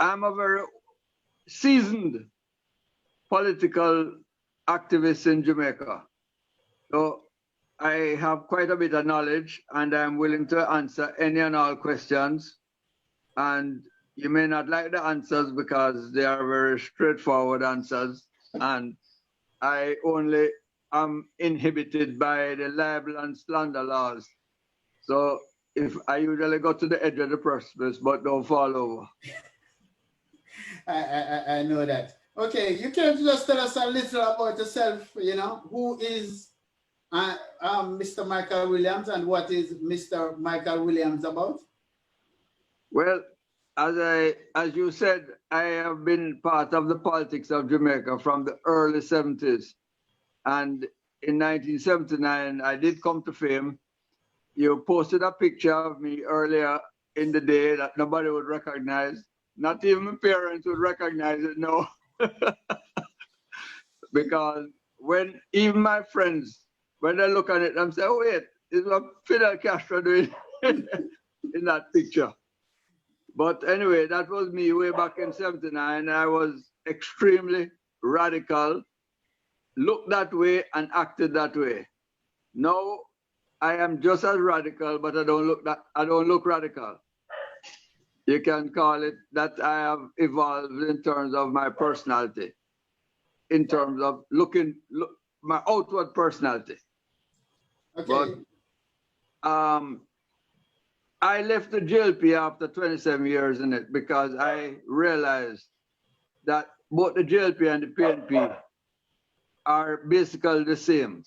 I'm a very seasoned political activist in Jamaica. So I have quite a bit of knowledge, and I'm willing to answer any and all questions. And you may not like the answers because they are very straightforward answers. And I only am inhibited by the libel and slander laws. So if I usually go to the edge of the precipice, but don't fall over. I know that. Okay, you can just tell us a little about yourself, you know, who is Mr. Michael Williams and what is Mr. Michael Williams about? Well, as you said, I have been part of the politics of Jamaica from the early 70s. And in 1979, I did come to fame. You posted a picture of me earlier in the day that nobody would recognize. Not even my parents would recognize it, no. Because when even my friends, when they look at it, I'm saying, oh, wait, it's what Fidel Castro doing in that picture. But anyway, that was me way back in 79. I was extremely radical, looked that way and acted that way. Now I am just as radical, but I don't look radical. You can call it that I have evolved in terms of my personality, in terms of my outward personality. Okay. But I left the GLP after 27 years in it because I realized that both the GLP and the PNP are basically the same.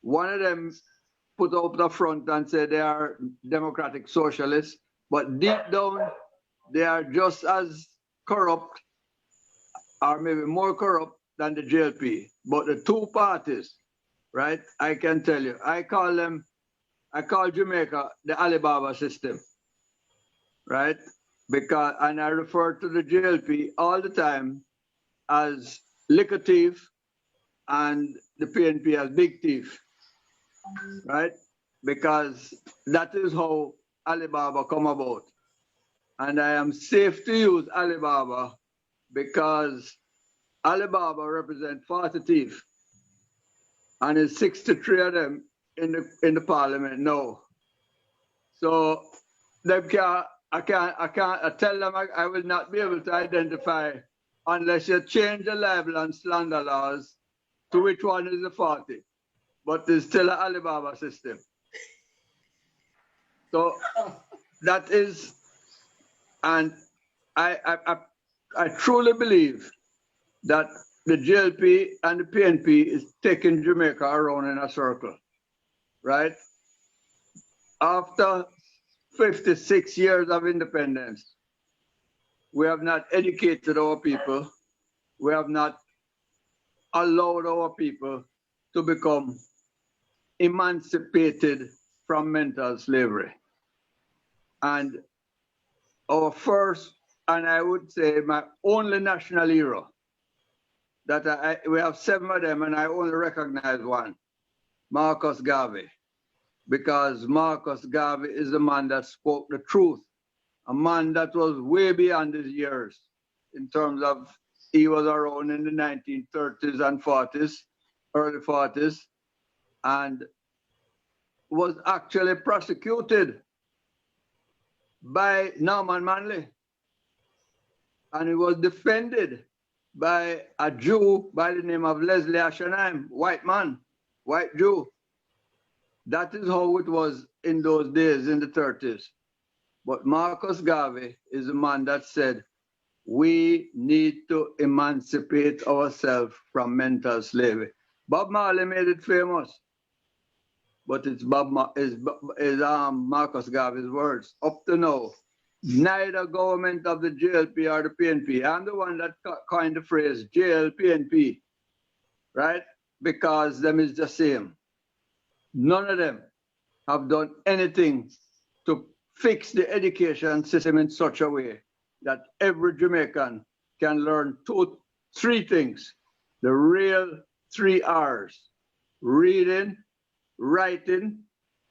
One of them put up the front and said they are democratic socialists, but deep down, they are just as corrupt, or maybe more corrupt than the GLP. But the two parties, right, I can tell you, I call Jamaica the Alibaba System, right? And I refer to the GLP all the time as liquor thief and the PNP as big thief, right? Because that is how Alibaba come about. And I am safe to use Alibaba because Alibaba represents 40 thieves and it's 63 of them in the parliament now. So I tell them I will not be able to identify unless you change the libel and slander laws to which one is the 40. But there's still an Alibaba system. So that is, and I truly believe that the GLP and the PNP is taking Jamaica around in a circle, right? After 56 years of independence, we have not educated our people. We have not allowed our people to become emancipated from mental slavery. And our first, and I would say my only national hero, that we have 7 of them and I only recognize one, Marcus Garvey. Because Marcus Garvey is the man that spoke the truth, a man that was way beyond his years in terms of he was around in the 1930s and 40s, early 40s, and was actually prosecuted by Norman Manley. And he was defended by a Jew by the name of Leslie Ashenheim, white man, white Jew. That is how it was in those days in the 30s. But Marcus Garvey is a man that said, we need to emancipate ourselves from mental slavery. Bob Marley made it famous, but it's Marcus Garvey's words. Up to now, neither government of the GLP or the PNP, I'm the one that coined the phrase JLPNP, right? Because them is the same. None of them have done anything to fix the education system in such a way that every Jamaican can learn 3 things. The real 3 R's: reading, writing,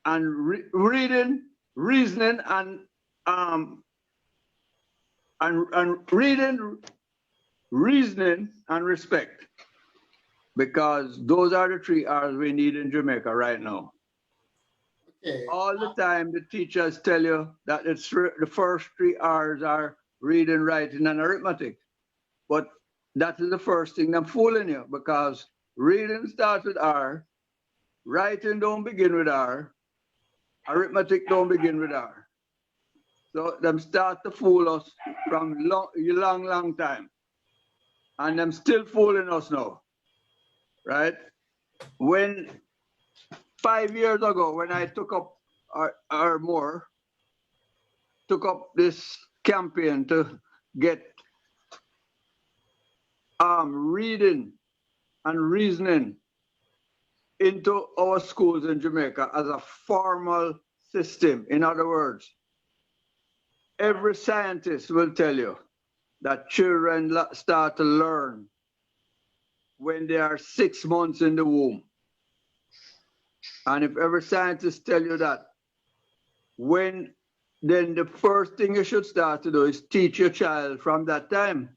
and reasoning, and and reading, reasoning, and respect. Because those are the 3 R's we need in Jamaica right now. Okay. All the time, the teachers tell you that it's the first 3 R's are reading, writing, and arithmetic. But that is the first thing I'm fooling you, because reading starts with R, writing don't begin with R, arithmetic don't begin with R. So them start to fool us from long time. And them still fooling us now, right? When 5 years ago, when I took up took up this campaign to get reading and reasoning into our schools in Jamaica as a formal system. In other words, every scientist will tell you that children start to learn when they are 6 months in the womb. And if every scientist tell you that, then the first thing you should start to do is teach your child from that time.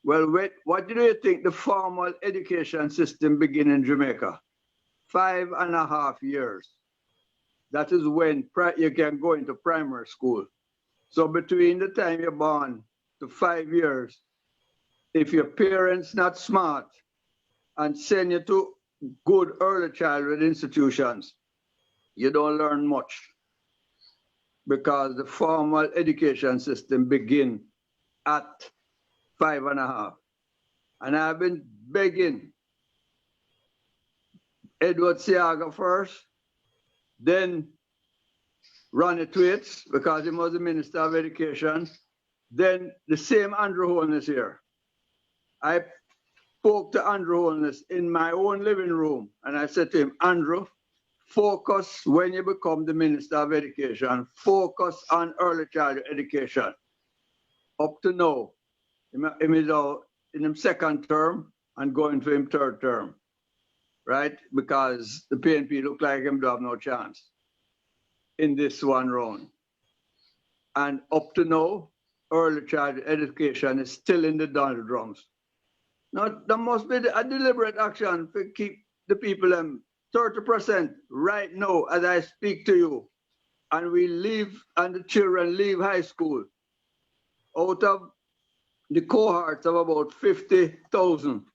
Well, what do you think the formal education system begin in Jamaica? 5.5 years. That is when you can go into primary school. So between the time you're born to 5 years, if your parents not smart and send you to good early childhood institutions, you don't learn much, because the formal education system begin at 5.5. And I've been begging Edward Seaga first, then Ronnie Twaits, because he was the Minister of Education, then the same Andrew Holness here. I spoke to Andrew Holness in my own living room, and I said to him, Andrew, focus when you become the Minister of Education, focus on early childhood education. Up to now, he is in his 2nd term and going for his 3rd term, right? Because the PNP look like him to have no chance in this one round. And up to now, early childhood education is still in the doldrums. Now, there must be a deliberate action to keep the people 30% right now as I speak to you, and the children leave high school. Out of the cohorts of about 50,000,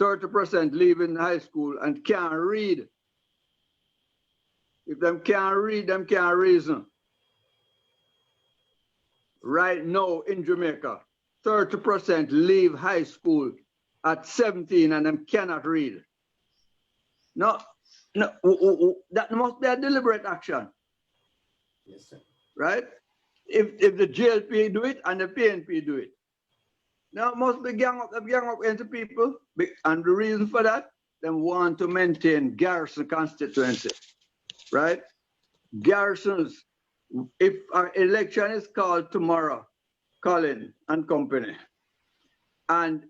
30% leaving high school and can't read. If them can't read, them can't reason. Right now in Jamaica, 30% leave high school at 17 and them cannot read. No, that must be a deliberate action. Yes, sir. Right? If the JLP do it and the PNP do it. Now it must be gang up into people. And the reason for that, they want to maintain garrison constituency. Right? Garrisons, if our election is called tomorrow, Colin and company, and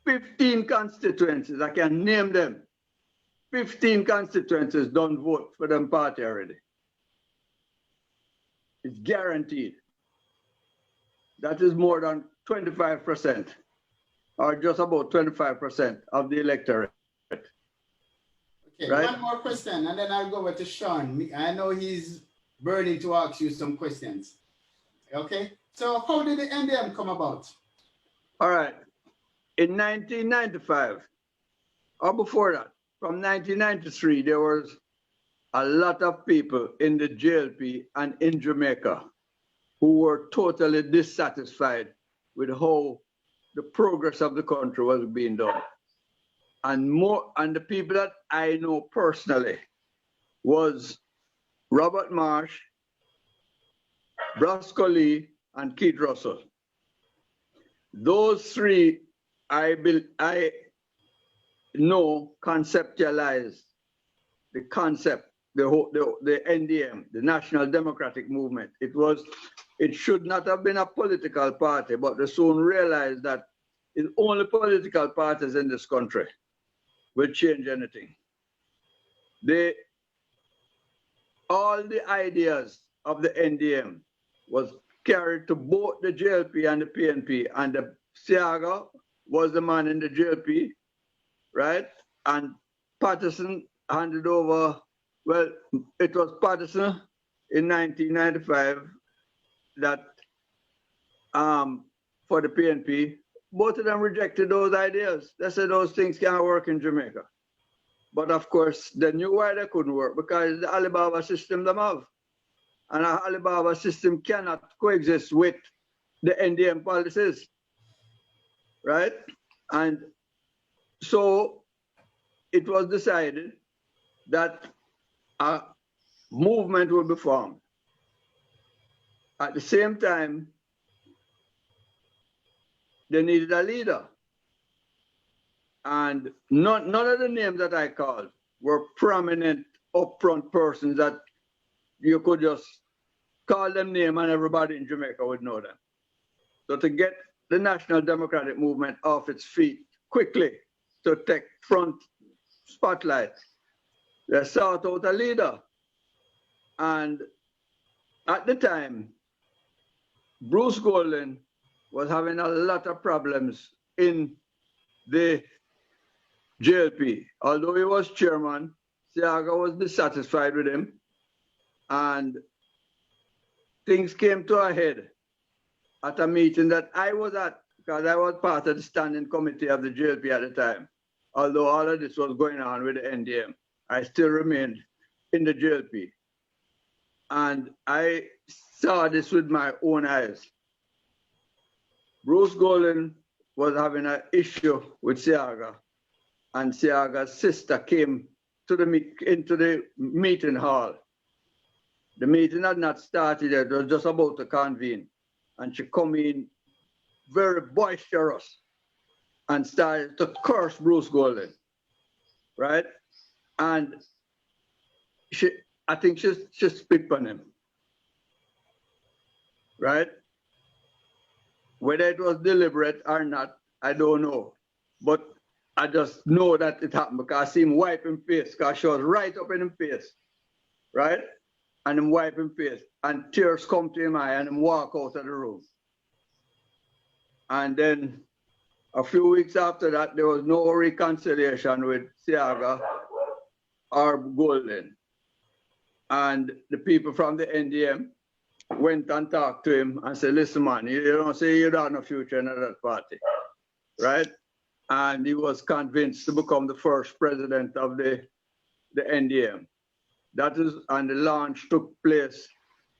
15 constituencies, I can name them, 15 constituencies don't vote for them party already. It's guaranteed. That is more than 25%, or just about 25% of the electorate. Okay, right? One more question, and then I'll go over to Sean. I know he's burning to ask you some questions. Okay, so how did the NDM come about? All right. In 1995, or before that, from 1993, there was a lot of people in the JLP and in Jamaica who were totally dissatisfied with how the progress of the country was being done. And the people that I know personally was Robert Marsh, Brosco Lee, and Keith Russell. Those three, I know, conceptualized the concept, the NDM, the National Democratic Movement. It should not have been a political party, but they soon realized that it's only political parties in this country will change anything. All the ideas of the NDM carried to both the JLP and the PNP. And the Siaga was the man in the JLP, right? And Patterson handed over, well, it was Patterson in 1995 that for the PNP, both of them rejected those ideas. They said those things can't work in Jamaica. But of course, they knew why they couldn't work, because the Alibaba system them have. And the Alibaba system cannot coexist with the NDM policies, right? And so it was decided that a movement will be formed. At the same time, they needed a leader. And none of the names that I called were prominent, upfront persons that you could just call them name and everybody in Jamaica would know them. So to get the National Democratic Movement off its feet quickly, to take front spotlight, they sought out a leader. And at the time, Bruce Golden was having a lot of problems in the JLP. Although he was chairman, Siaga was dissatisfied with him, and things came to a head at a meeting that I was at, because I was part of the standing committee of the JLP at the time. Although all of this was going on with the NDM, I still remained in the JLP. And I saw this with my own eyes. Bruce Golden was having an issue with Siaga, and Siaga's sister came to into the meeting hall. The meeting had not started yet, it was just about to convene. And she come in very boisterous and started to curse Bruce Golden, right? And I think she spit on him, right? Whether it was deliberate or not, I don't know. But I just know that it happened because I see him wipe him face, because she was right up in his face, right? And him wipe him face, and tears come to him eye, and him walk out of the room. And then a few weeks after that, there was no reconciliation with Siaga or Golden. And the people from the NDM went and talked to him and said, listen, man, you don't say you don't have no future in that party, right? And he was convinced to become the first president of the NDM. That is, and the launch took place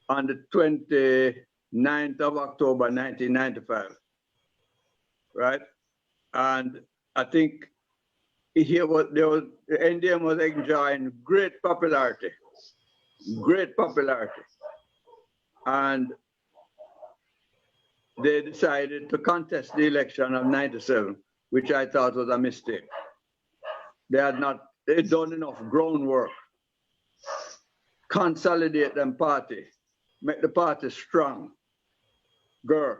on the 29th of October, 1995, right? And I think the NDM was enjoying great popularity. And they decided to contest the election of 97, which I thought was a mistake. They'd done enough groundwork, consolidate them party, make the party strong. Girl,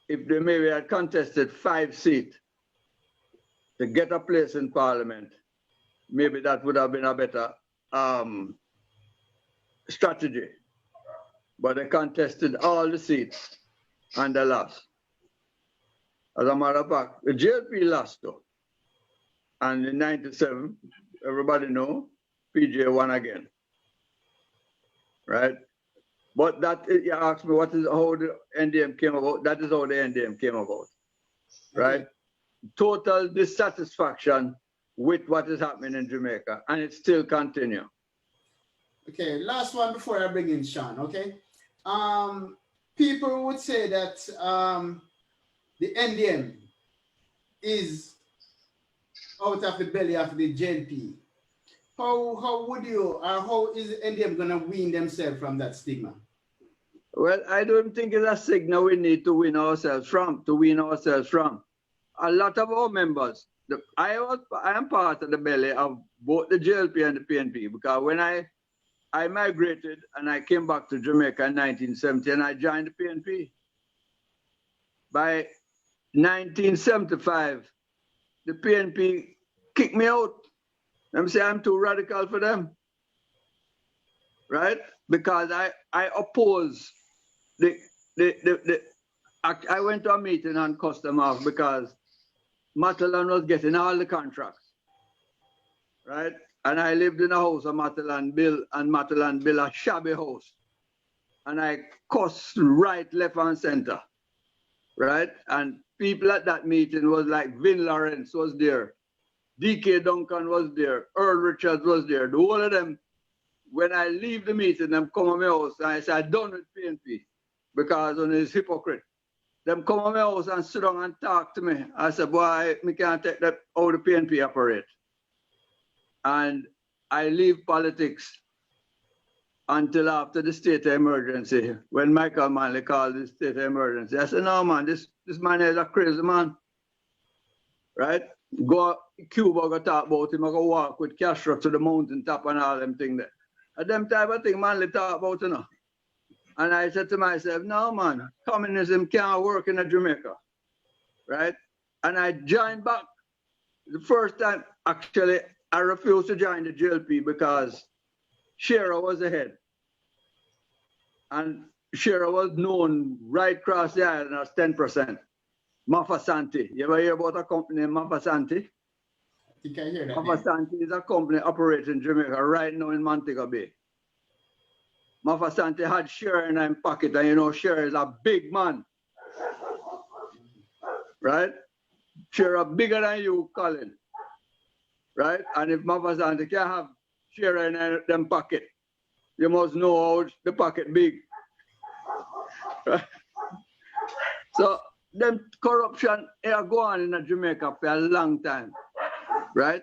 if they maybe had contested 5 seats to get a place in parliament, maybe that would have been a better strategy. But they contested all the seats and they lost. As a matter of fact, the JLP lost though. And in 97, everybody know, PJ won again. Right? But that, you asked me what is how the NDM came about, that is how the NDM came about. Right? Total dissatisfaction with what is happening in Jamaica, and it still continues. Okay, last one before I bring in Sean, okay? People would say that the NDM is out of the belly of the JLP. How would you, or how is the NDM going to wean themselves from that stigma? Well, I don't think it's a signal we need to wean ourselves from, A lot of our members, I am part of the belly of both the JLP and the PNP, because when I migrated and I came back to Jamaica in 1970 and I joined the PNP. By 1975, the PNP kicked me out. Let me say I'm too radical for them, right? Because I oppose the I went to a meeting on Custom House because Matalan was getting all the contracts, right? And I lived in a house of Matalan Bill, and Matalan Bill a shabby house. And I cussed right, left, and center, right? And people at that meeting was like Vin Lawrence was there, DK Duncan was there, Earl Richards was there. The whole of them, when I leave the meeting, them come to my house and I say, I'm done with PNP because on his hypocrite. Them come to my house and sit down and talk to me. I said, boy, me can't take that how the PNP operate. And I leave politics until after the state of emergency, when Michael Manley called the state of emergency. I said, no, man, this man is a crazy man, right? Go Cuba, go talk about him, I go walk with Castro to the mountaintop and all them things there. And them type of thing Manley talk about, you know. And I said to myself, no, man, communism can't work in Jamaica, right? And I joined back. The first time, actually, I refused to join the GLP because Shearer was ahead. And Shearer was known right across the island as 10%. Mafasanti. You ever hear about a company named Mafasanti? I think I hear that. Mafasanti is a company operating in Jamaica right now in Montego Bay. Mafasanti had Shearer in his pocket, and you know Shearer is a big man. Right? Shearer bigger than you, Colin. Right? And if Mafasanti can have Shearer in them pocket, you must know how the pocket big. Right? So them corruption are going on in Jamaica for a long time. Right?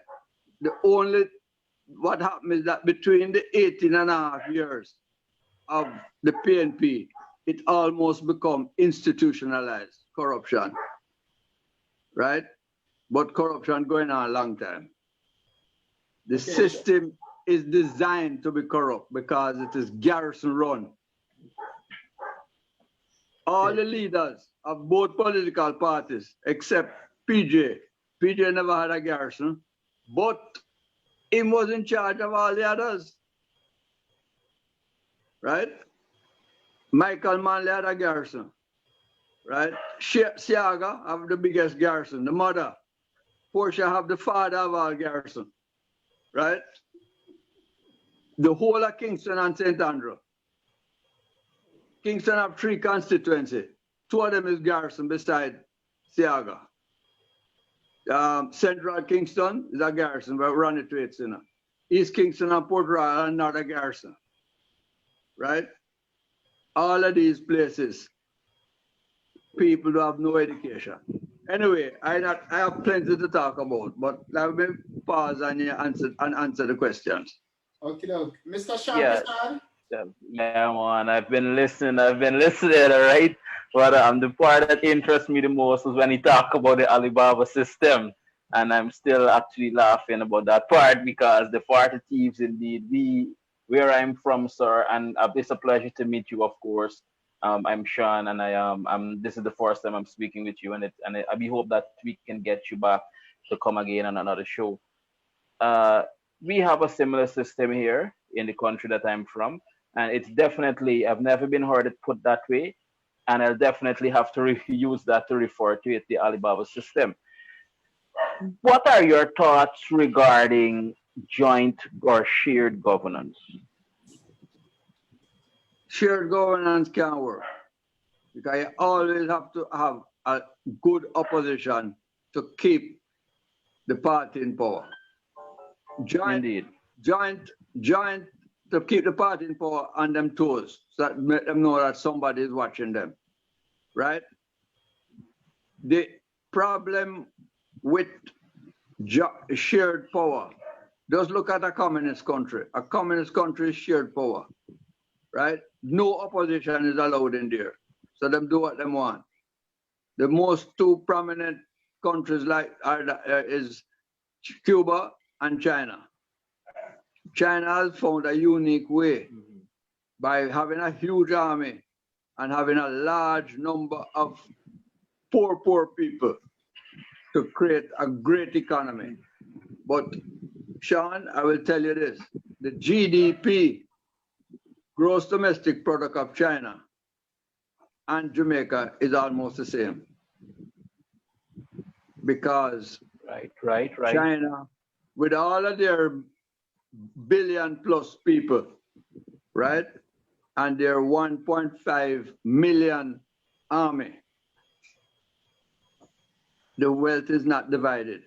What happened is that between the 18.5 years of the PNP, it almost become institutionalized corruption. Right? But corruption going on a long time. The system is designed to be corrupt because it is garrison run. All the leaders of both political parties, except PJ never had a garrison, but he was in charge of all the others. Right? Michael Manley had a garrison. Right? Siaga have the biggest garrison, the mother. Portia have the father of all garrison. Right? The whole of Kingston and St. Andrew. Kingston have 3 constituencies. 2 of them is garrison beside Siaga. Central Kingston is a garrison, but run it to it, you know. East Kingston and Port Royal are not a garrison. Right? All of these places, people who have no education. Anyway, I have plenty to talk about, but let me pause and answer the questions. Okay, Mr. Sean, yeah, man. I've been listening, all right? But the part that interests me the most is when he talk about the Alibaba system. And I'm still actually laughing about that part because the party thieves indeed. Where I'm from, sir, and it's a pleasure to meet you, of course. I'm Sean, and this is the first time I'm speaking with you, and I hope that we can get you back to come again on another show. We have a similar system here in the country that I'm from, and it's definitely, I've never been heard it put that way, and I'll definitely have to use that to refer to it, the Alibaba system. What are your thoughts regarding joint or shared governance? Shared governance can't work because you always have to have a good opposition to keep the party in power. Joint to keep the party in power on them toes, so that make them know that somebody is watching them, right? The problem with shared power, just look at a communist country. A communist country is shared power, right? No opposition is allowed in there, so them do what they want. The most 2 prominent countries is Cuba and China. China has found a unique way by having a huge army and having a large number of poor people to create a great economy. But Sean, I will tell you this, the GDP, gross domestic product of China, and Jamaica is almost the same. Because Right. China, with all of their billion plus people, right? And their 1.5 million army, the wealth is not divided.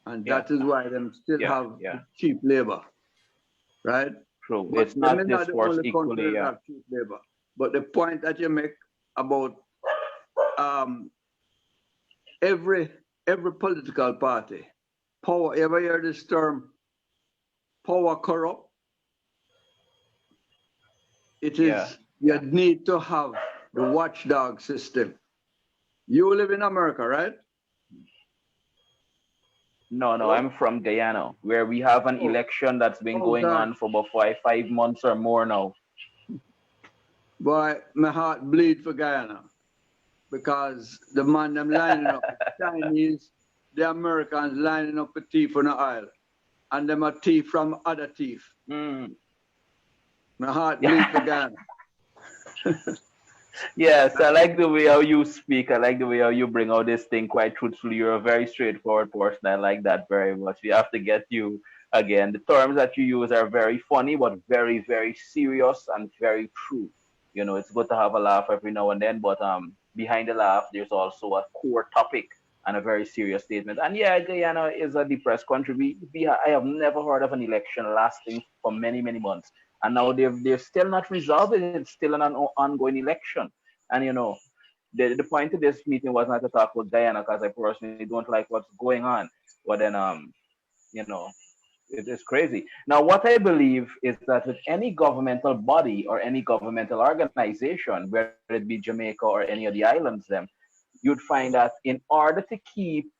And that is why them still have cheap labor, right? True. But It's not not the discourse only country equally. that have cheap labor. But the point that you make about every political party, power, ever hear this term, power corrupt? It is, you need to have the watchdog system. You live in America, right? No, I'm from Guyana, where we have an election that's been going on for about 5 months or more now. Boy, my heart bleed for Guyana because the man them lining up, the Chinese, the Americans lining up a thief on the island, and them a thief from other thief. My heart bleed for Guyana. Yes, I like the way how you speak. I like the way how you bring out this thing quite truthfully. You're a very straightforward person. I like that very much. We have to get you again. The terms that you use are very funny, but very, very serious and very true. You know, it's good to have a laugh every now and then, but behind the laugh, there's also a core topic and a very serious statement. And yeah, Guyana is a depressed country. I have never heard of an election lasting for many, many months. And now they've still not resolved it. It's still an ongoing election. And you know, the point of this meeting was not to talk about Guyana because I personally don't like what's going on. But then you know, it's crazy. Now, what I believe is that with any governmental body or any governmental organization, whether it be Jamaica or any of the islands, you'd find that in order to keep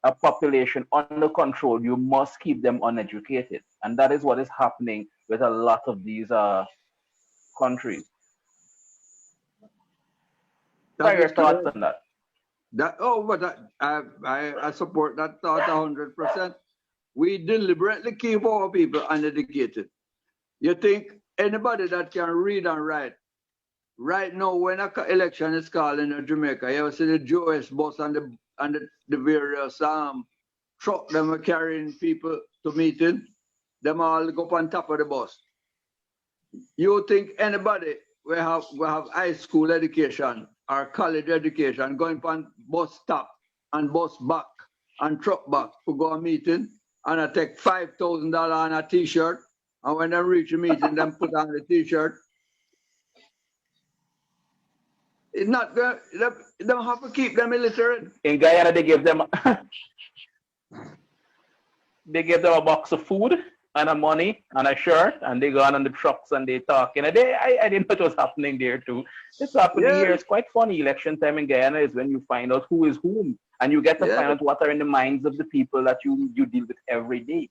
a population under control, you must keep them uneducated. And that is what is happening with a lot of these countries. What are your thoughts on that? I support that thought 100%. We deliberately keep our people uneducated. You think anybody that can read and write, right now when an election is called in Jamaica, you ever see the Jewish bus and the various truck them are carrying people to meeting? Them all go up on top of the bus. You think anybody will have high school education or college education going on bus stop and bus back and truck back to go a meeting and I take $5,000 on a t-shirt, and when they reach the meeting, them put on the t-shirt? It's not good. They don't have to keep them illiterate. In Guyana, they give them a box of food and a money and a shirt, and they go on the trucks and they talk. And I didn't know what was happening there too. It's happening here. It's quite funny. Election time in Guyana is when you find out who is whom, and you get to find out what are in the minds of the people that you deal with every day.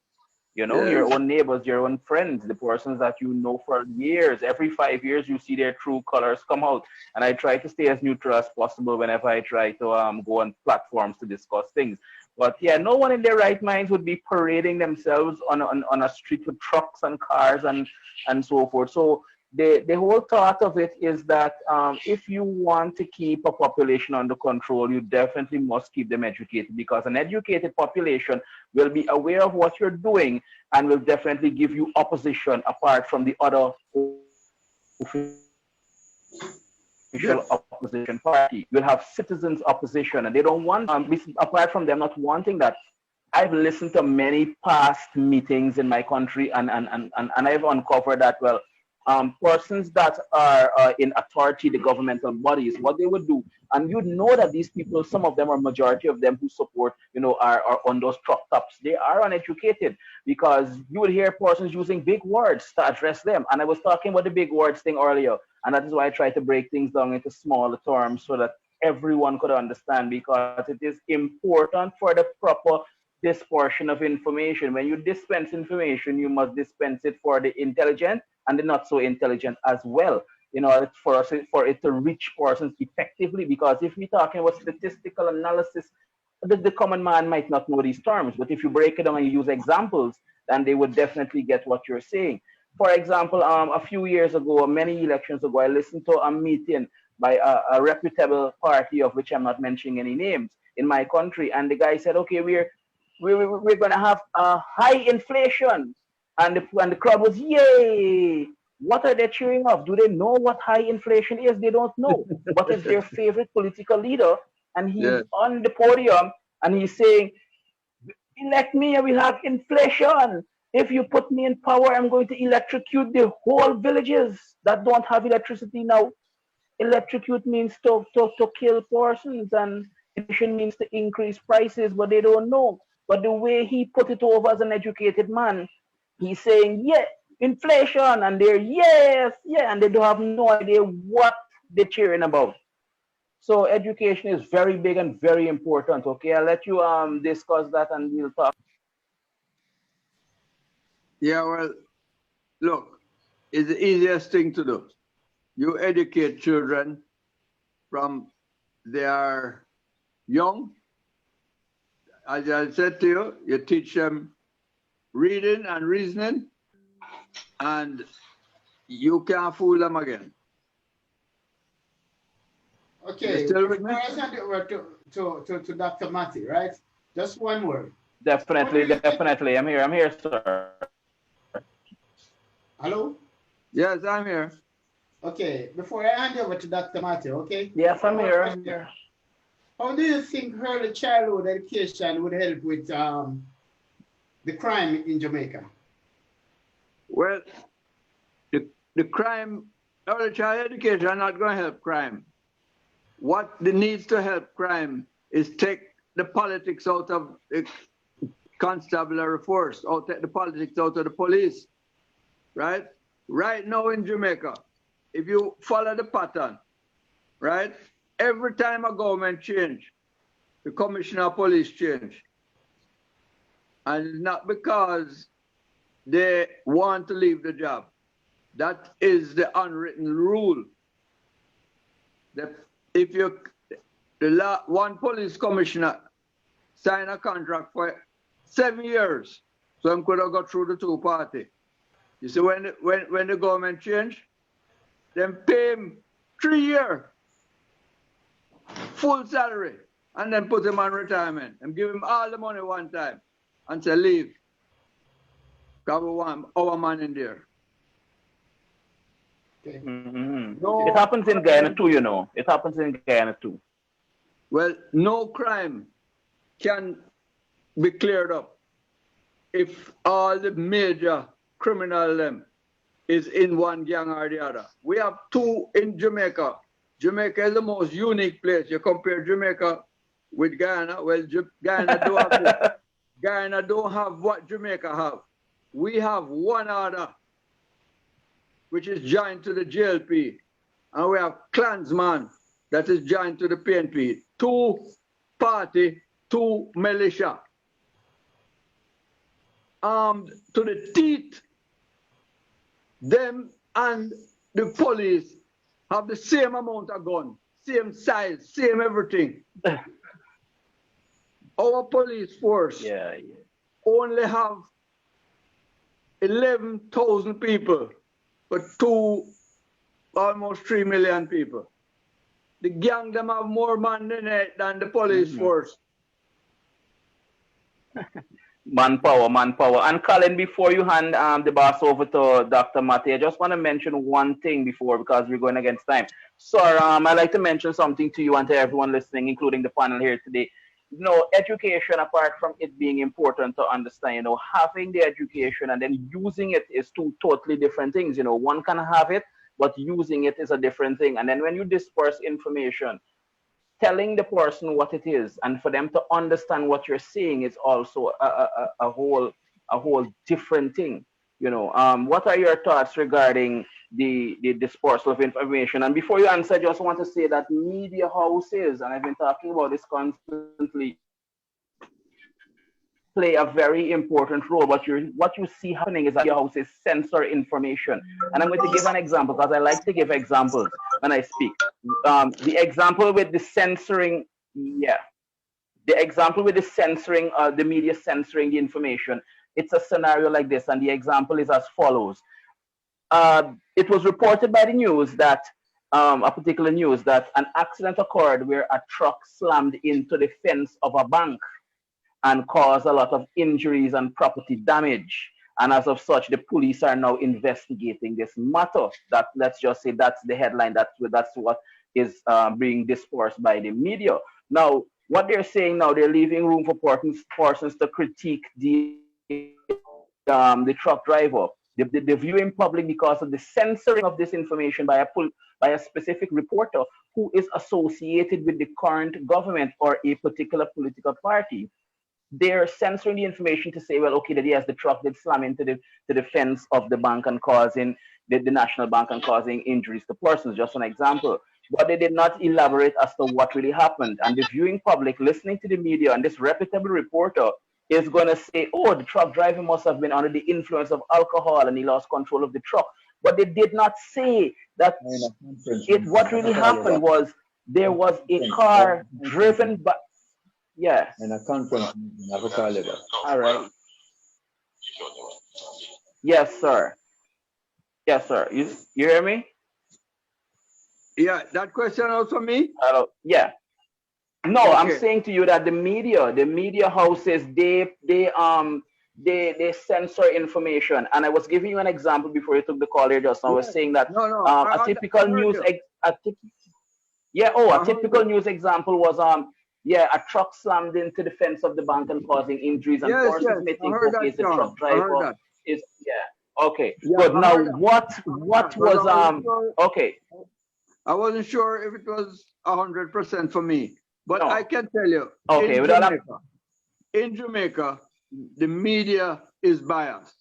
You know, your own neighbors, your own friends, the persons that you know for years. Every 5 years, you see their true colors come out. And I try to stay as neutral as possible whenever I try to go on platforms to discuss things. But yeah, no one in their right minds would be parading themselves on a street with trucks and cars and so forth. So the whole thought of it is that if you want to keep a population under control, you definitely must keep them educated, because an educated population will be aware of what you're doing and will definitely give you opposition apart from the other official opposition party. You'll have citizens opposition, and they don't want, apart from them not wanting that. I've listened to many past meetings in my country, and I've uncovered that, well, persons that are in authority, the governmental bodies, what they would do, and you know that these people, some of them, or majority of them who support, you know, are on those truck tops, they are uneducated, because you would hear persons using big words to address them. And I was talking about the big words thing earlier, and that is why I try to break things down into smaller terms so that everyone could understand, because it is important for the proper dispersion of information. When you dispense information, you must dispense it for the intelligent and the not so intelligent as well, in order for it to reach persons effectively. Because if we're talking about statistical analysis, the common man might not know these terms, but if you break it down and you use examples, then they would definitely get what you're saying. For example, a few years ago, many elections ago, I listened to a meeting by a reputable party, of which I'm not mentioning any names, in my country, and the guy said, "Okay, we're going to have a high inflation," and the crowd was, "Yay!" What are they cheering of? Do they know what high inflation is? They don't know. But it's their favorite political leader, and he's Yeah. on the podium and he's saying, "Elect me and we'll have inflation. If you put me in power, I'm going to electrocute the whole villages that don't have electricity now." Electrocute means to kill persons, and inflation means to increase prices, but they don't know. But the way he put it over as an educated man, he's saying, "Yeah, inflation," and they're, "Yes, yeah," and they don't have no idea what they're cheering about. So education is very big and very important. Okay, I'll let you discuss that and we'll talk. Yeah, well, look, it's the easiest thing to do. You educate children from they are young. As I said to you, you teach them reading and reasoning, and you can't fool them again. Okay, You still with before me? I send it over to Dr. Matty, right? Just one word. Definitely, definitely. I'm here, sir. Hello? Yes, I'm here. Okay, before I hand over to Dr. Matty, okay? Yes, I'm One here. question. How do you think early childhood education would help with the crime in Jamaica? Well, the crime, early child education are not going to help crime. What needs to help crime is take the politics out of the constabulary force, or take the politics out of the police, right? Right now in Jamaica, if you follow the pattern, right? Every time a government change, the commissioner of police change. And it's not because they want to leave the job. That is the unwritten rule. That if you, one police commissioner sign a contract for 7 years, so I'm going to go through the two party. You see, when the government change, then pay him 3 years, full salary, and then put him on retirement and give him all the money one time and say, leave. Because we want our man in there. Okay. Mm-hmm. No, It happens in Guyana too, you know. It happens in Guyana too. Well, no crime can be cleared up if all the major criminal them is in one gang or the other. We have two in Jamaica. Jamaica is the most unique place. You compare Jamaica with Guyana. Well, Guyana don't have this. Guyana don't have what Jamaica have. We have one order, which is joined to the JLP, and we have Klansman that is joined to the PNP. Two party, two militia, armed to the teeth. Them and the police have the same amount of gun, same size, same everything. Our police force only have 11,000 people, but almost 3 million people. The gang them have more man than the police force. Manpower. And Colin, before you hand the boss over to Dr. Mate, I just want to mention one thing before, because we're going against time. Sir, I'd like to mention something to you and to everyone listening, including the panel here today. You know, education, apart from it being important to understand, you know, having the education and then using it is two totally different things. You know, one can have it, but using it is a different thing. And then when you disperse information, telling the person what it is and for them to understand what you're saying is also a whole different thing. You know, what are your thoughts regarding the dispersal of information? And before you answer, I just want to say that media houses, and I've been talking about this constantly, play a very important role. What you see happening is that your houses censor information. And I'm going to give an example, because I like to give examples when I speak. The example with the censoring, the example with the censoring, the media censoring the information, it's a scenario like this, and the example is as follows. it was reported by the news that a particular news that an accident occurred where a truck slammed into the fence of a bank and caused a lot of injuries and property damage. And as of such, the police are now investigating this matter. That, let's just say, that's the headline. That's what is being dispersed by the media. Now, what they're saying now, they're leaving room for persons to critique the truck driver, the viewing public, because of the censoring of this information by a specific reporter who is associated with the current government or a particular political party. They're censoring the information to say, well, okay, that yes, the truck did slam into the fence of the bank and causing the national bank and causing injuries to persons, just an example. But they did not elaborate as to what really happened. And the viewing public listening to the media and this reputable reporter is going to say, oh, the truck driver must have been under the influence of alcohol and he lost control of the truck. But they did not say that what really happened was there was a car driven by, yeah. In a conference meeting of a Alibaba. All right. Yes, sir. Yes, sir. You hear me? Yeah, that question also me? Hello. Yeah. No, Okay. I'm saying to you that the media houses, they censor information. And I was giving you an example before you took the call here just now. I was saying that a typical news, a typical news example was a truck slammed into the fence of the bank and causing injuries, and persons may think, okay, the truck driver is okay. But now what was okay. I wasn't sure if it was 100% for me, but I can tell you, okay, in Jamaica, the media is biased,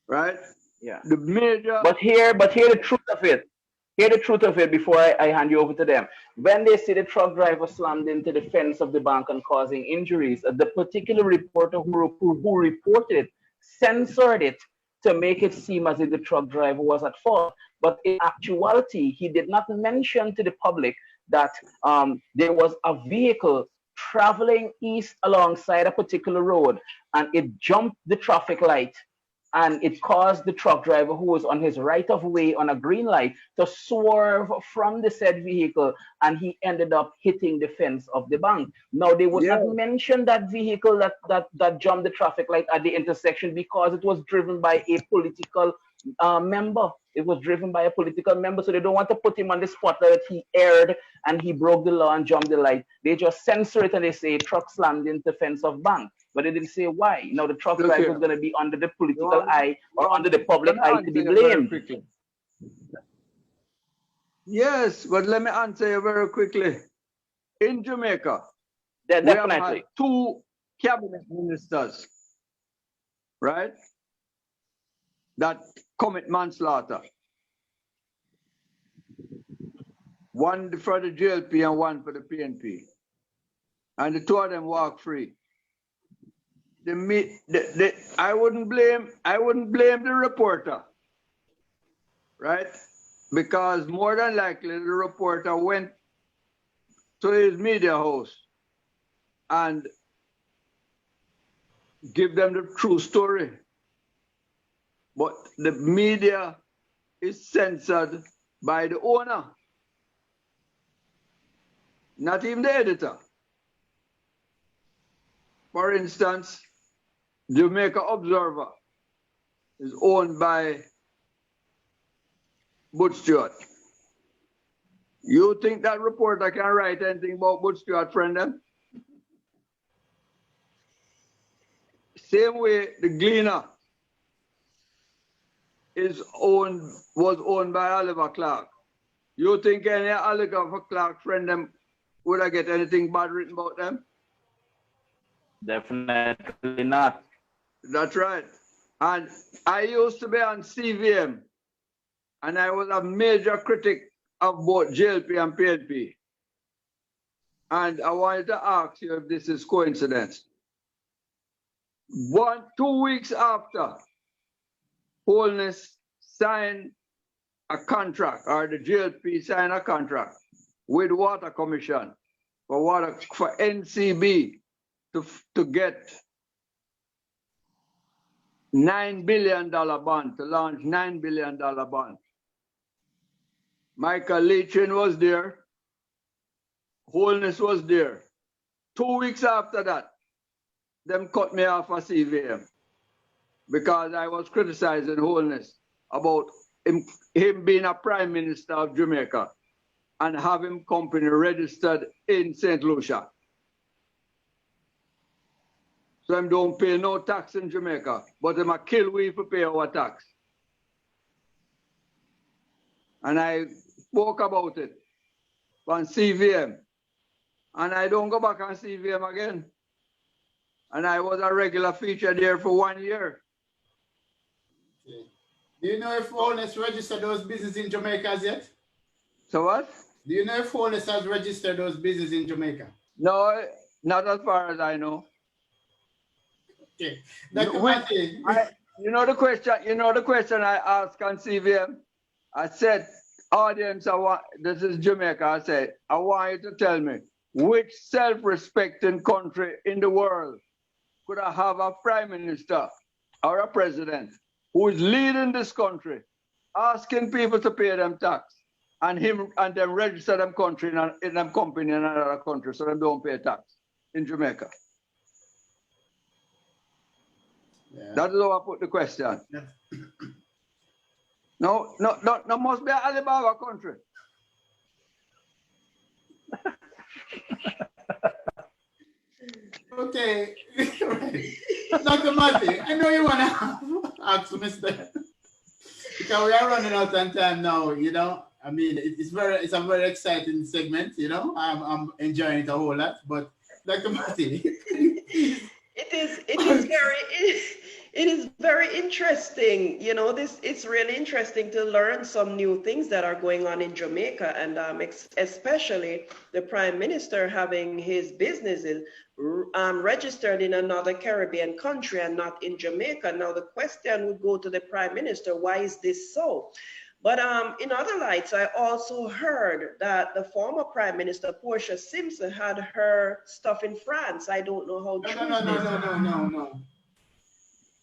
right? Yeah. The media. But here the truth of it. Hear the truth of it before I hand you over to them. When they see the truck driver slammed into the fence of the bank and causing injuries, the particular reporter who reported it censored it to make it seem as if the truck driver was at fault. But in actuality, he did not mention to the public that there was a vehicle traveling east alongside a particular road and it jumped the traffic light. And it caused the truck driver, who was on his right of way on a green light, to swerve from the said vehicle, and he ended up hitting the fence of the bank. Now, they would not mention that vehicle that jumped the traffic light at the intersection because it was driven by a political member. It was driven by a political member, so they don't want to put him on the spotlight that he erred and he broke the law and jumped the light. They just censor it and they say truck slammed into the fence of bank. But they didn't say why. Now the truck driver is going to be under the political eye or under the public eye to be blamed. Yes, but let me answer you very quickly. In Jamaica, definitely, we have had 2 cabinet ministers, right, that commit manslaughter. One for the JLP and one for the PNP. And the 2 of them walk free. I wouldn't blame the reporter, right? Because more than likely the reporter went to his media house and give them the true story. But the media is censored by the owner, not even the editor. For instance, Jamaica Observer is owned by Butch Stewart. You think that reporter can write anything about Butch Stewart, friend them? Same way the Gleaner was owned by Oliver Clark. You think any Oliver Clark friend them would I get anything bad written about them? Definitely not. That's right. And I used to be on CVM, and I was a major critic of both JLP and PNP. And I wanted to ask you if this is coincidence. 2 weeks after Holness signed a contract, or the JLP signed a contract with Water Commission for NCB to get $9 billion bond, to launch $9 billion bond. Michael Leachin was there. Holness was there. 2 weeks after that, them cut me off of CVM because I was criticizing Holness about him being a prime minister of Jamaica and having company registered in St. Lucia. So them don't pay no tax in Jamaica, but them a kill we for pay our tax. And I spoke about it on CVM. And I don't go back on CVM again. And I was a regular feature there for 1 year. Okay. Do you know if Holness registered those businesses in Jamaica as yet? So what? Do you know if Holness has registered those businesses in Jamaica? No, not as far as I know. Okay. You know the question I asked on CVM? I said, audience, this is Jamaica. I said, I want you to tell me which self-respecting country in the world could I have a prime minister or a president who is leading this country, asking people to pay them tax, and them register them country in them company in another country, so they don't pay tax in Jamaica. Yeah. That is how I put the question. Yeah. No, must be an Alibaba country. Okay. Dr. Matty, I know you want to ask Mr. Because we are running out of time now, you know. I mean, it's a very exciting segment, you know. I'm enjoying it a whole lot. But Dr. Matty, it is very interesting. You know, it's really interesting to learn some new things that are going on in Jamaica, and especially the Prime Minister having his businesses registered in another Caribbean country and not in Jamaica. Now the question would go to the Prime Minister, why is this so? But in other lights, I also heard that the former Prime Minister, Portia Simpson, had her stuff in France. I don't know how true it is. No.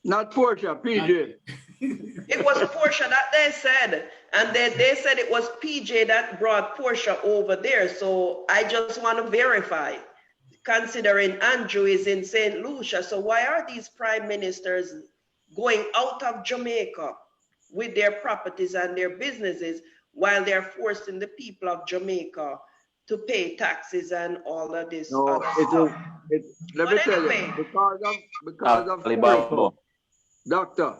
Not Portia, PJ. It was Portia that they said, and they said it was PJ that brought Portia over there. So I just want to verify, considering Andrew is in St. Lucia. So why are these prime ministers going out of Jamaica with their properties and their businesses while they're forcing the people of Jamaica to pay taxes and all of this? No, let me tell you, because of Alibaba. Doctor,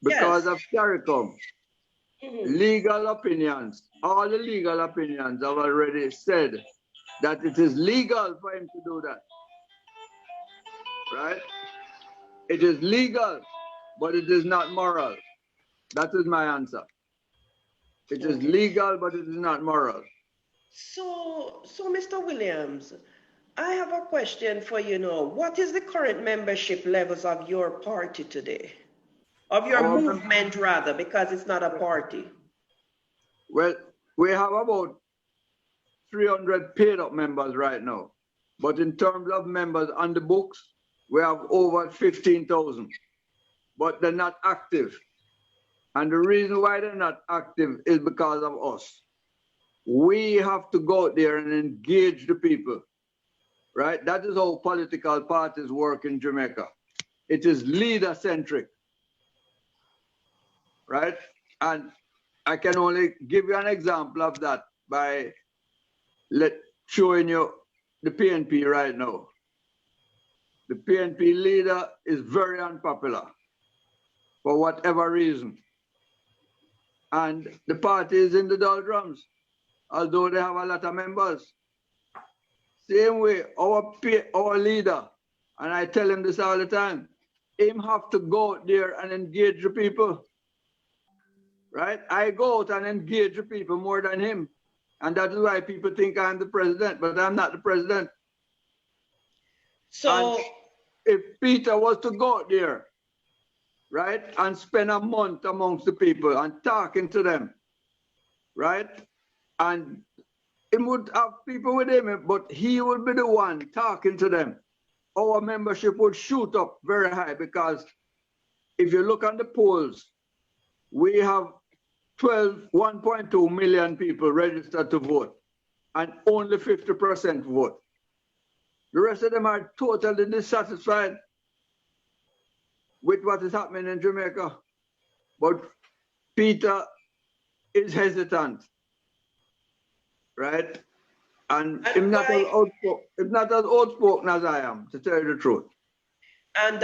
because Yes. of CARICOM, legal opinions, all the legal opinions have already said that it is legal for him to do that. Right? It is legal, but it is not moral. That is my answer. It is legal, but it is not moral. So Mr. Williams, I have a question for you now. What is the current membership levels of your party today? Of your movement, rather, because it's not a party. Well, we have about 300 paid up members right now. But in terms of members on the books, we have over 15,000. But they're not active. And the reason why they're not active is because of us. We have to go out there and engage the people, right? That is how political parties work in Jamaica. It is leader-centric, right? And I can only give you an example of that by showing you the PNP right now. The PNP leader is very unpopular for whatever reason. And the party is in the doldrums, although they have a lot of members. Same way, our leader, and I tell him this all the time, him have to go out there and engage the people, right? I go out and engage the people more than him. And that is why people think I'm the president, but I'm not the president. So and if Peter was to go out there, right, and spend a month amongst the people and talking to them, right, and he would have people with him, but he would be the one talking to them, our membership would shoot up very high because if you look on the polls, we have 1.2 million people registered to vote, and only 50% vote. The rest of them are totally dissatisfied with what is happening in Jamaica. But Peter is hesitant, right? And he's not as outspoken as I am, to tell you the truth. And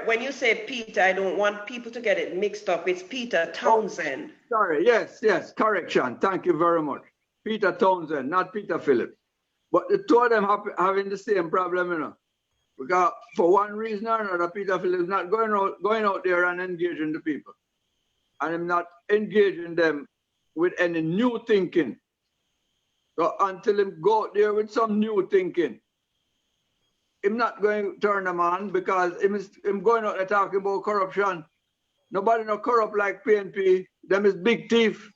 when you say Peter, I don't want people to get it mixed up. It's Peter Townsend. Oh, sorry, yes, correction. Thank you very much. Peter Townsend, not Peter Phillips. But the two of them having the same problem, you know. Because for one reason or another, Peter Phillips is not going out there and engaging the people. And I'm not engaging them with any new thinking. So until him go out there with some new thinking, I'm not going to turn them on, because him going out there talking about corruption. Nobody no corrupt like PNP. Them is big thief.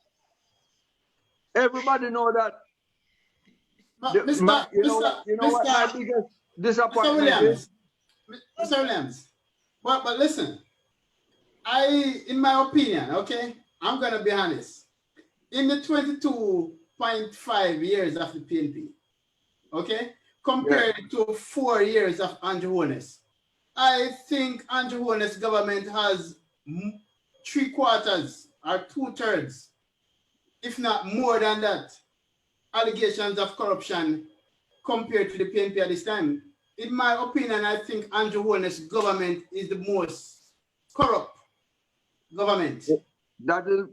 Everybody know that. You know what my biggest disappointment is? Mr. Williams, but listen, in my opinion, okay, I'm going to be honest. In the 22.5 years of the PNP, okay, compared to 4 years of Andrew Holness, I think Andrew Holness' government has 3/4 or 2/3, if not more than that, allegations of corruption compared to the PNP at this time. In my opinion, I think Andrew Holness' government is the most corrupt government. That is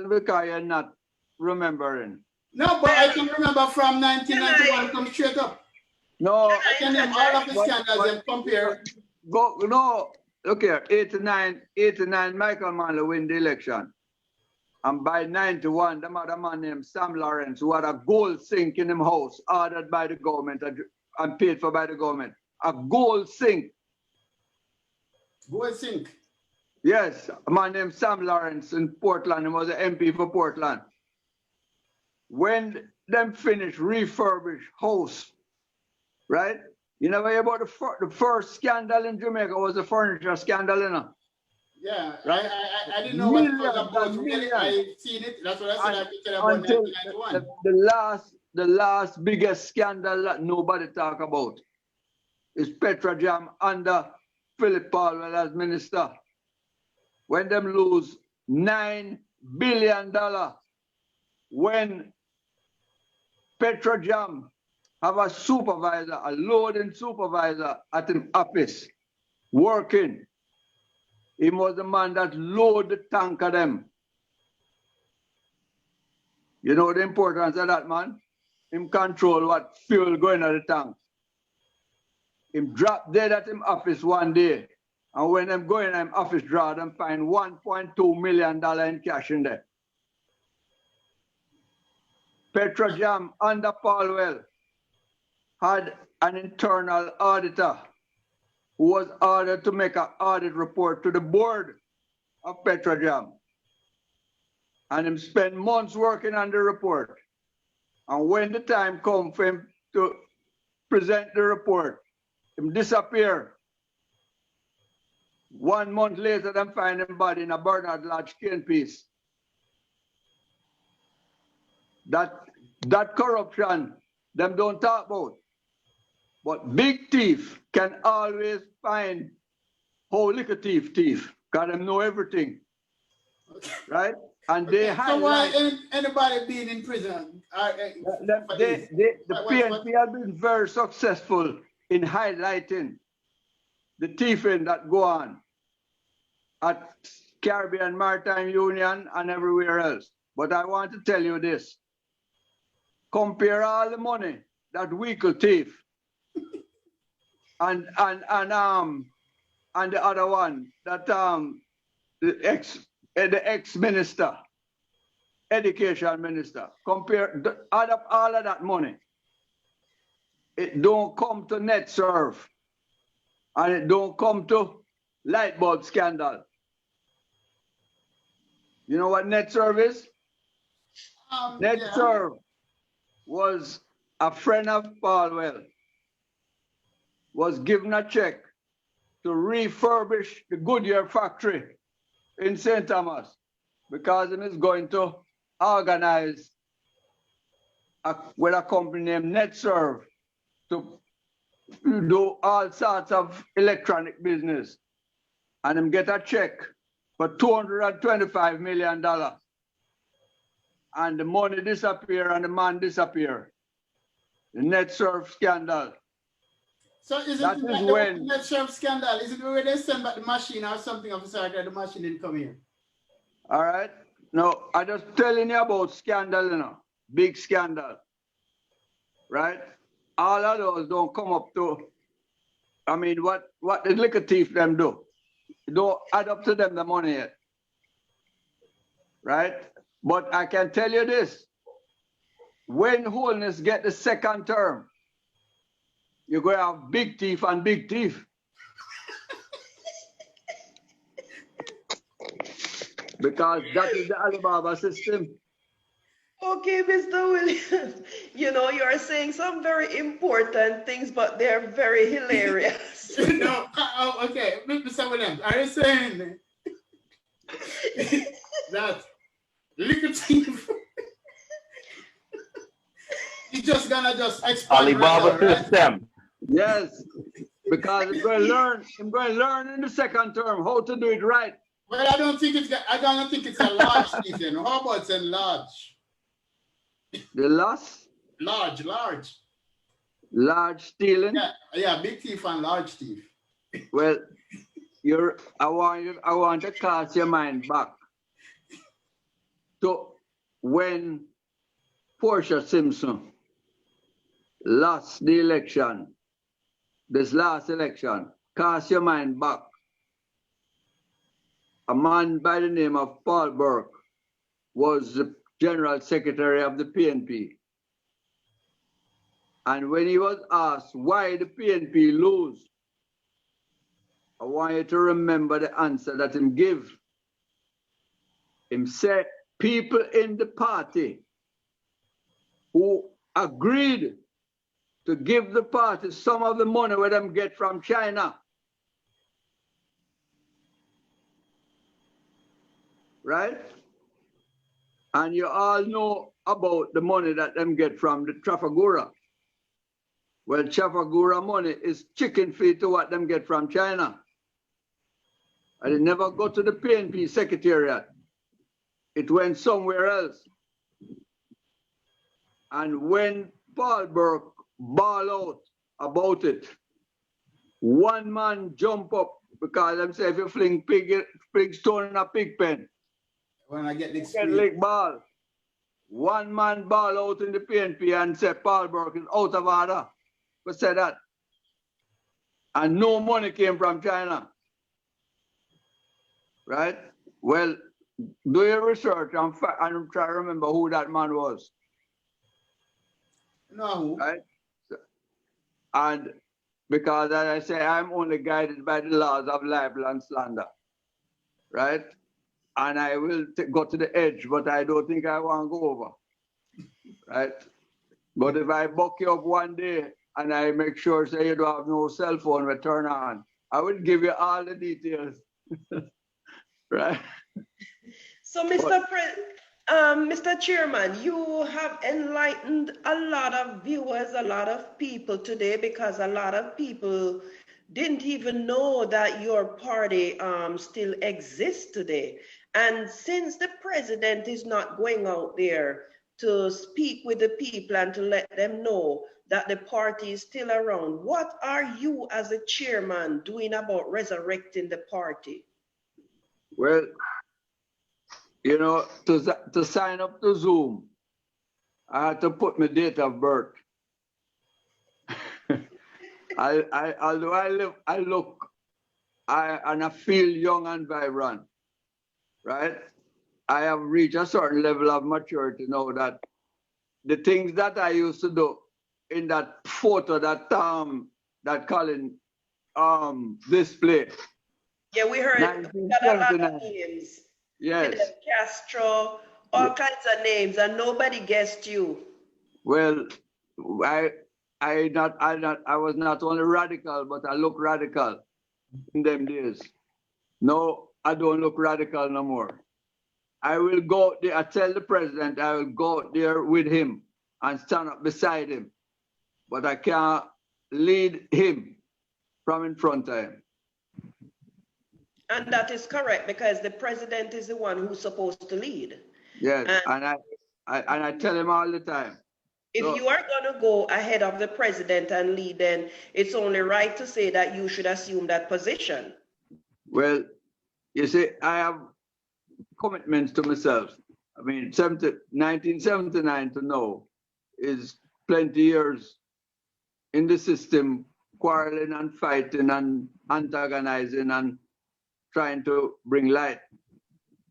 because you're not remembering. No, but I can remember from 1991 come straight up. No, I can name all of the scandals and compare. Look here, 89, Michael Manley win the election. And by 91, them other man named Sam Lawrence, who had a gold sink in him house, ordered by the government and paid for by the government. A gold sink. Gold sink? Yes, a man named Sam Lawrence in Portland. He was an MP for Portland. When them finished refurbish house, right? You know about the first scandal in Jamaica was the furniture scandal, you know? Yeah, right. I didn't know what it was about. Really, I seen it. That's what I said. I could tell about 1991. The last biggest scandal that nobody talk about is Petrojam under Philip Palwell as minister. When them lose $9 billion, when Petrojam have a supervisor, a loading supervisor at the office working. He was the man that load the tank of them. You know the importance of that, man? Him control what fuel going at the tank. Him drop dead at him office one day. And when them go in him office draw, them find $1.2 million in cash in there. Petrojam under Palwell had an internal auditor who was ordered to make an audit report to the board of Petrojam. And him spent months working on the report. And when the time come for him to present the report, him disappear. 1 month later, them find him body in a Bernard Lodge cane piece. That corruption, them don't talk about. But big thief can always find how little thief, because them know everything, right? And they so why anybody being in prison? The PNP have been very successful in highlighting the thieving that go on at Caribbean Maritime Union and everywhere else. But I want to tell you this. Compare all the money that we could thief and the other one that the ex-minister, education minister, add up all of that money. It don't come to net serve, and it don't come to light bulb scandal. You know what net serve is? Net serve was a friend of Palwell, was given a check to refurbish the Goodyear factory in St. Thomas because he is going to organize with a company named NetServe to do all sorts of electronic business. And him get a check for $225 million. And the money disappear and the man disappear. The NetServe scandal. So is it That like is the when- NetServe scandal? Is it where they send back the machine or something of the sort that the machine didn't come here? All right. No, I just telling you about scandal, you know, big scandal. Right? All of those don't come up to, I mean, what the liquor thief them do? It don't add up to them the money yet. Right? But I can tell you this. When Holness get the second term, you're going to have big thief and big thief. Because that is the Alibaba system. Okay, Mr. Williams, you know, you are saying some very important things, but they're very hilarious. No, okay, Mr. Williams, are you saying that liquor thief is just gonna just expand Alibaba right now, right? System. Yes, because I'm going to learn in the second term how to do it right. Well, I don't think it's a large thief, you know. How about it's a large? The loss, Large. stealing. Yeah, big thief and large thief. Well, I want to cast your mind back to when Portia Simpson lost the election, this last election. Cast your mind back. A man by the name of Paul Burke was the General Secretary of the PNP. And when he was asked why the PNP lose, I want you to remember the answer that him give. Him said people in the party who agreed to give the party some of the money where them get from China. Right? And you all know about the money that them get from the Trafalgar. Well, Trafalgar money is chicken feed to what them get from China. And it never go to the PNP secretariat. It went somewhere else. And when Paul Burke ball out about it, one man jump up because them say if you fling pig stone in a pig pen, When I get the get experience. lick ball. One man ball out in the PNP and say Paul Burke is out of order. But say that. And no money came from China. Right? Well, do your research and try to remember who that man was. No. Right? And because as I say, I'm only guided by the laws of libel and slander. Right? And I will go to the edge, but I don't think I want to go over. Right? But if I buck you up one day and I make sure say you don't have no cell phone to turn on, I will give you all the details. Right? So, Mr. Chairman, you have enlightened a lot of viewers, a lot of people today, because a lot of people didn't even know that your party still exists today. And since the president is not going out there to speak with the people and to let them know that the party is still around, what are you as a chairman doing about resurrecting the party? Well, you know, to sign up to Zoom, I had to put my date of birth. Although I look, and I feel young and vibrant, right? I have reached a certain level of maturity now that the things that I used to do in that photo that Colin displayed. Yeah, we heard got a lot of 1979. names. Yes. Fidel Castro, all kinds of names, and nobody guessed you. Well, I was not only radical, but I look radical. in them days. No, I don't look radical no more. I will go there, I tell the president I will go there with him and stand up beside him. But I can't lead him from in front of him. And that is correct, because the president is the one who's supposed to lead. Yes, and I tell him all the time. If you are going to go ahead of the president and lead, then it's only right to say that you should assume that position. Well, you see, I have commitments to myself. I mean, 1979 to now is plenty years in the system, quarreling and fighting and antagonizing and trying to bring light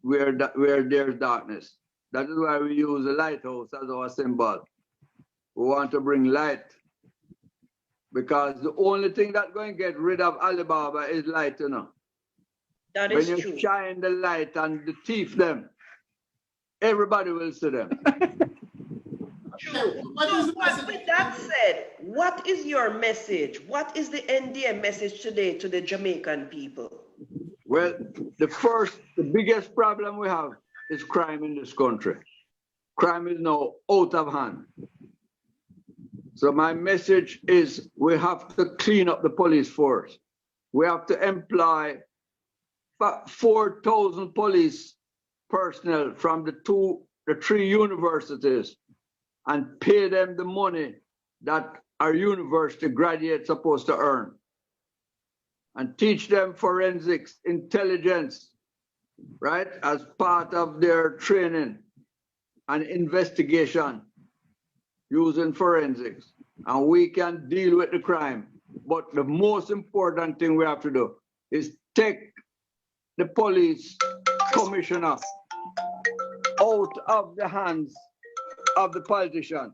where there's darkness. That is why we use a lighthouse as our symbol. We want to bring light, because the only thing that's going to get rid of Alibaba is light, you know. That is true. When you shine the light and the thief them, everybody will see them. True. So, but with that said, what is your message? What is the NDM message today to the Jamaican people? Well, the biggest problem we have is crime in this country. Crime is now out of hand. So my message is we have to clean up the police force. We have to employ 4,000 police personnel from the 3 universities and pay them the money that our university graduates supposed to earn, and teach them forensics, intelligence, right, as part of their training and investigation using forensics. And we can deal with the crime. But the most important thing we have to do is take the police commissioner out of the hands of the politician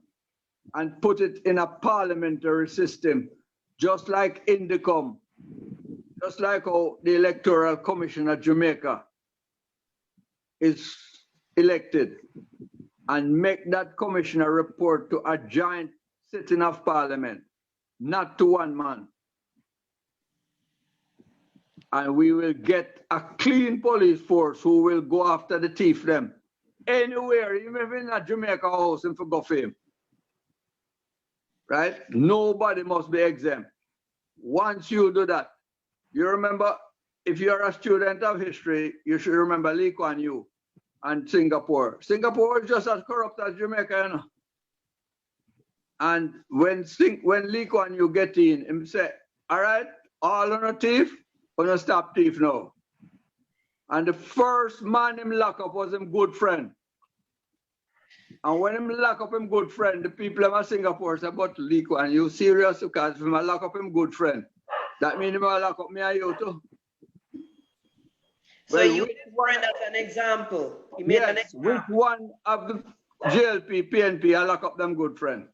and put it in a parliamentary system, just like INDECOM, just like how the Electoral Commission of Jamaica is elected, and make that commissioner report to a giant sitting of parliament, not to one man. And we will get a clean police force who will go after the thief them anywhere, even if in a Jamaica house and for go fame. Right? Nobody must be exempt. Once you do that, you remember, if you're a student of history, you should remember Lee Kuan Yew and Singapore. Singapore is just as corrupt as Jamaica, you know. And when Lee Kuan Yew get in, him say, all right, all on a thief, on a stop thief now. And the first man him lock up was him good friend. And when him lock up him good friend, the people of Singapore say, but Lee Kuan Yew serious? Because if him lock up him good friend, that means him lock up me and you too. So well, you friend as an example. You made an example. Which one of the JLP, PNP, I lock up them good friend?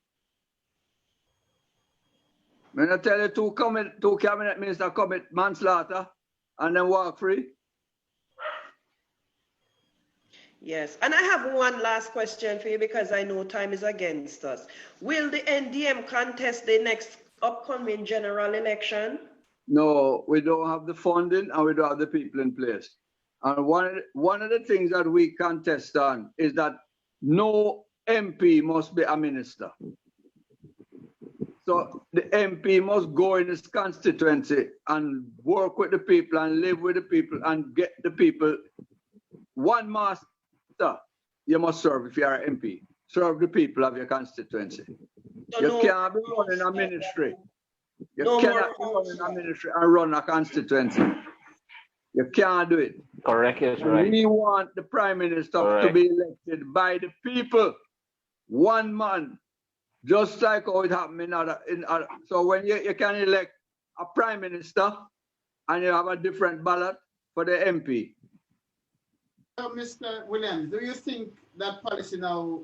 When I tell you two cabinet ministers commit manslaughter and then walk free. Yes, and I have one last question for you because I know time is against us. Will the NDM contest the next upcoming general election? No, we don't have the funding and we don't have the people in place. And one of the things that we contest on is that no MP must be a minister. So the MP must go in his constituency and work with the people and live with the people and get the people. One master you must serve if you are an MP. Serve the people of your constituency. So you can't be running a ministry. You cannot be running a ministry and run a constituency. You can't do it. Correct, yes, right. We want the Prime Minister to be elected by the people, one man, just like how it happened in other. So when you can elect a Prime Minister and you have a different ballot for the MP. So, Mr. Williams, do you think that policy now,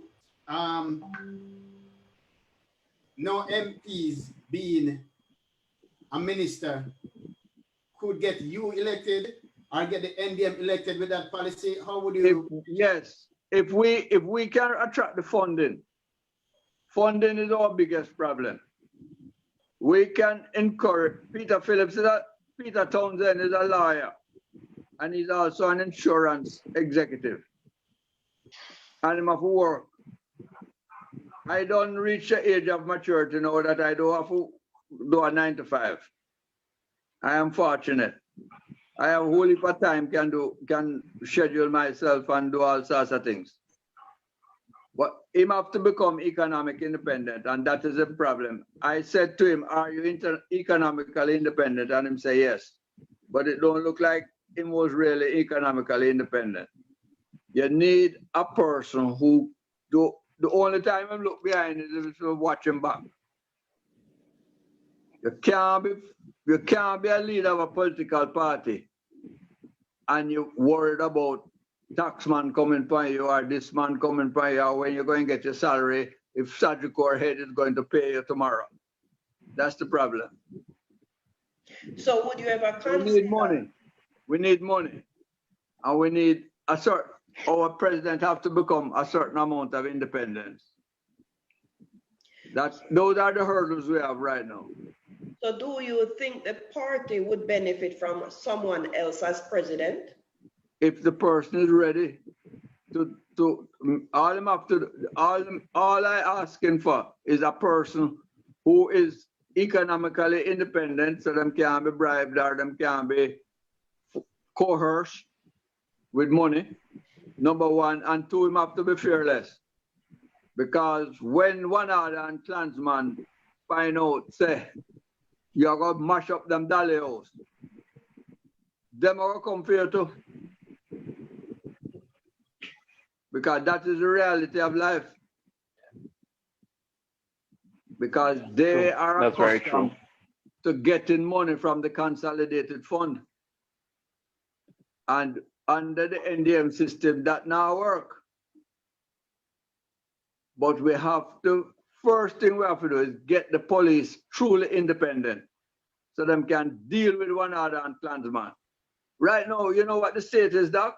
no MPs being a minister could get you elected or get the NDM elected with that policy? How would you? If we can attract the funding is our biggest problem. We can encourage. Peter Phillips said that Peter Townsend is a lawyer, and he's also an insurance executive. And him have to work. I don't reach the age of maturity now that I don't have to do a 9 to 5. I am fortunate. I have whole heap of time can schedule myself and do all sorts of things. But him have to become economic independent, and that is a problem. I said to him, "Are you economically independent?" And him say yes. But it don't look like him was really economically independent. You need a person who the only time him look behind is if you watch him back. You can't be a leader of a political party and you're worried about tax man coming by you or this man coming by you, or when you're going to get your salary, if Sajukor head is going to pay you tomorrow. That's the problem. So would you ever consider? We need money. We need money. And we need our president have to become a certain amount of independence. Those are the hurdles we have right now. So do you think the party would benefit from someone else as president? If the person is ready all I asking for is a person who is economically independent, so them can't be bribed or them can't be coerced with money, number one, and two, him have to be fearless. Because when one other and clansman find out, say, you're going to mash up them dolly house, them are going to come for you too. Because that is the reality of life. Because they are accustomed to getting money from the consolidated fund. And under the NDM system, that now work. But we have to, first thing we have to do is get the police truly independent so them can deal with one another and clansman. Right now, you know what the state is, Doc?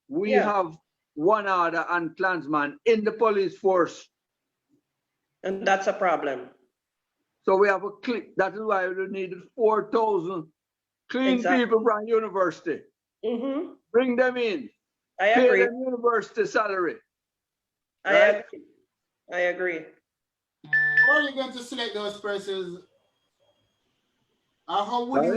We have one another and clansman in the police force. And that's a problem. So we have a clique. That is why we needed 4,000 clean people from university. Mm-hmm. Bring them in. I agree. Pay them university salary. I agree. How are you going to select those persons? How would you